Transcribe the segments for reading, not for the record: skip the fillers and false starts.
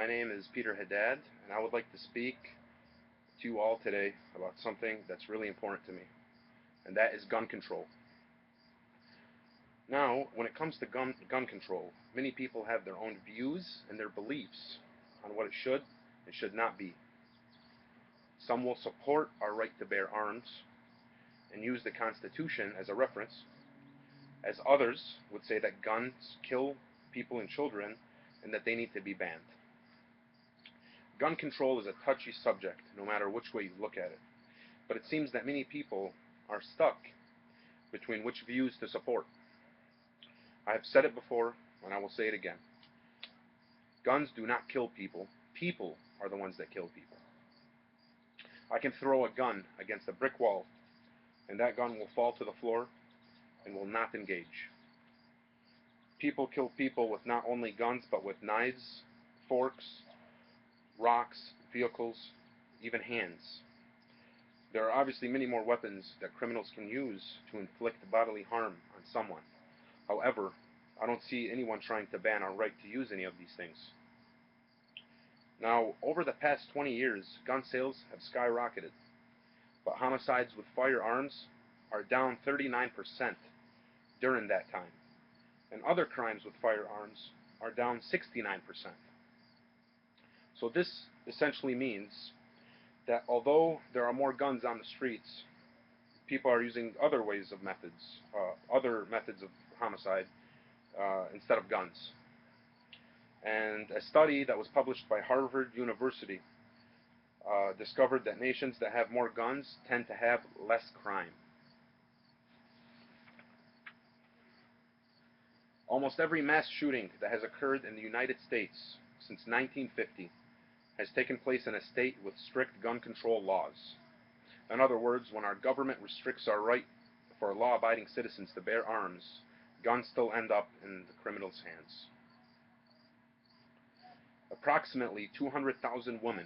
My name is Peter Haddad, and I would like to speak to you all today about something that's really important to me, and that is gun control. Now, when it comes to gun control, many people have their own views and their beliefs on what it should and should not be. Some will support our right to bear arms and use the Constitution as a reference, as others would say that guns kill people and children and that they need to be banned. Gun control is a touchy subject, no matter which way you look at it, but it seems that many people are stuck between which views to support. I have said it before, and I will say it again. Guns do not kill people. People are the ones that kill people. I can throw a gun against a brick wall, and that gun will fall to the floor and will not engage. People kill people with not only guns, but with knives, forks, rocks, vehicles, even hands. There are obviously many more weapons that criminals can use to inflict bodily harm on someone. However, I don't see anyone trying to ban our right to use any of these things. Now, over the past 20 years, gun sales have skyrocketed, but homicides with firearms are down 39% during that time, and other crimes with firearms are down 69%. So this essentially means that although there are more guns on the streets, people are using other methods of homicide instead of guns. And a study that was published by Harvard University discovered that nations that have more guns tend to have less crime. Almost every mass shooting that has occurred in the United States since 1950 has taken place in a state with strict gun control laws. In other words, when our government restricts our right for law-abiding citizens to bear arms, guns still end up in the criminals' hands. Approximately 200,000 women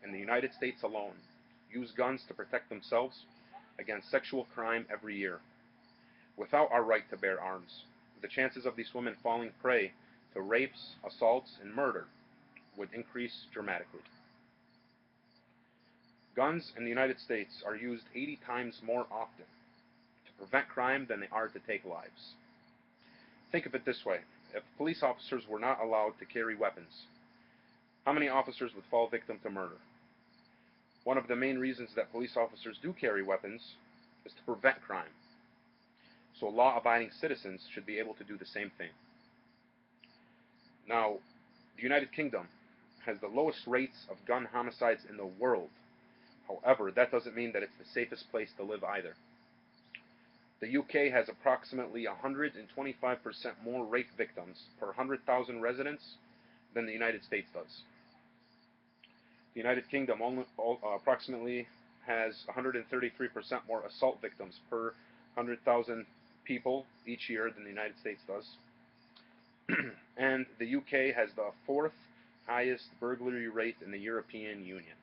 in the United States alone use guns to protect themselves against sexual crime every year. Without our right to bear arms, the chances of these women falling prey to rapes, assaults, and murder would increase dramatically. Guns in the United States are used 80 times more often to prevent crime than they are to take lives. Think of it this way. If police officers were not allowed to carry weapons, how many officers would fall victim to murder? One of the main reasons that police officers do carry weapons is to prevent crime. So law-abiding citizens should be able to do the same thing. Now, the United Kingdom has the lowest rates of gun homicides in the world. However, that doesn't mean that it's the safest place to live either. The UK has approximately 125% more rape victims per 100,000 residents than the United States does. The United Kingdom approximately has 133% more assault victims per 100,000 people each year than the United States does. And the UK has the fourth highest burglary rate in the European Union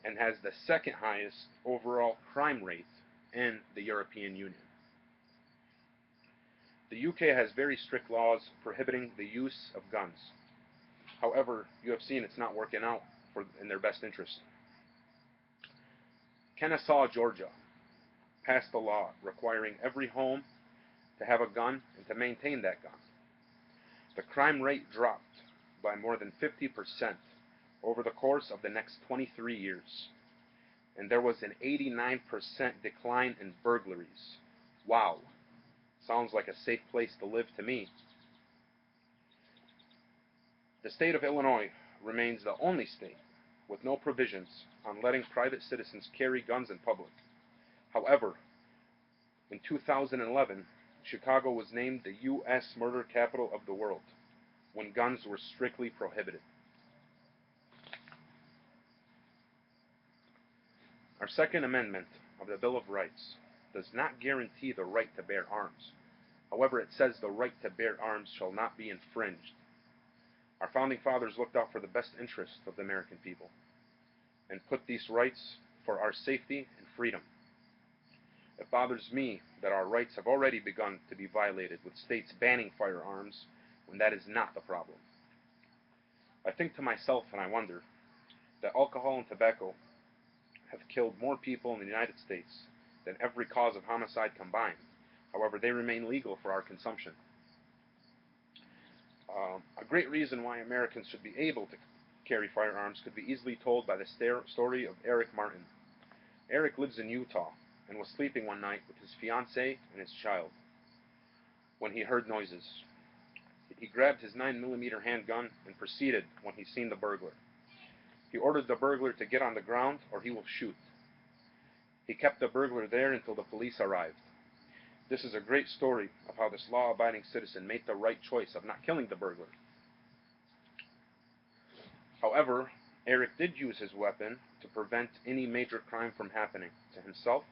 and has the second highest overall crime rate in the European Union. The UK has very strict laws prohibiting the use of guns. However, you have seen it's not working out in their best interest. Kennesaw, Georgia, passed a law requiring every home to have a gun and to maintain that gun. The crime rate dropped by more than 50% over the course of the next 23 years. And there was an 89% decline in burglaries. Wow. Sounds like a safe place to live to me. The state of Illinois remains the only state with no provisions on letting private citizens carry guns in public. However, in 2011, Chicago was named the U.S. murder capital of the world, when guns were strictly prohibited. Our Second Amendment of the Bill of Rights does not guarantee the right to bear arms. However, it says the right to bear arms shall not be infringed. Our founding fathers looked out for the best interests of the American people and put these rights for our safety and freedom. It bothers me that our rights have already begun to be violated with states banning firearms when that is not the problem. I think to myself and I wonder that alcohol and tobacco have killed more people in the United States than every cause of homicide combined. However, they remain legal for our consumption. A great reason why Americans should be able to carry firearms could be easily told by the story of Eric Martin. Eric lives in Utah and was sleeping one night with his fiancée and his child when he heard noises. He grabbed his 9mm handgun and proceeded when he seen the burglar. He ordered the burglar to get on the ground or he will shoot. He kept the burglar there until the police arrived. This is a great story of how this law-abiding citizen made the right choice of not killing the burglar. However, Eric did use his weapon to prevent any major crime from happening to himself,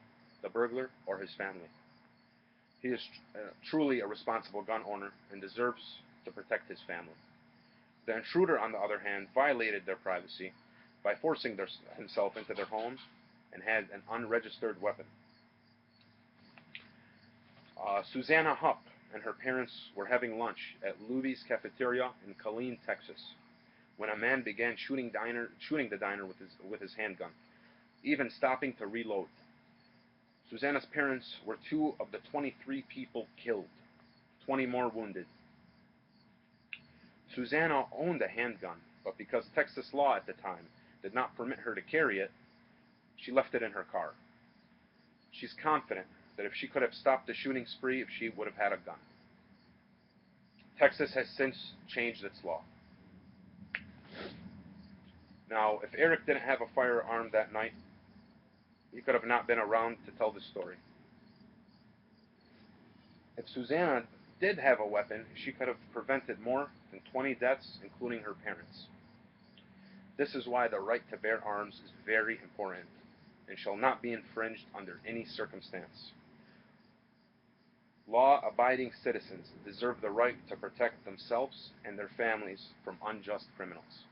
the burglar, or his family. He is truly a responsible gun owner and deserves to protect his family. The intruder, on the other hand, violated their privacy by forcing himself into their home and had an unregistered weapon. Susanna Hupp and her parents were having lunch at Luby's Cafeteria in Killeen, Texas, when a man began shooting the diner with his handgun, even stopping to reload. Susanna's parents were two of the 23 people killed, 20 more wounded. Susanna owned a handgun, but because Texas law at the time did not permit her to carry it, she left it in her car. She's confident that if she could have stopped the shooting spree, if she would have had a gun. Texas has since changed its law. Now, if Eric didn't have a firearm that night, he could have not been around to tell this story. If Susanna did have a weapon, she could have prevented more than 20 deaths, including her parents. This is why the right to bear arms is very important and shall not be infringed under any circumstance. Law-abiding citizens deserve the right to protect themselves and their families from unjust criminals.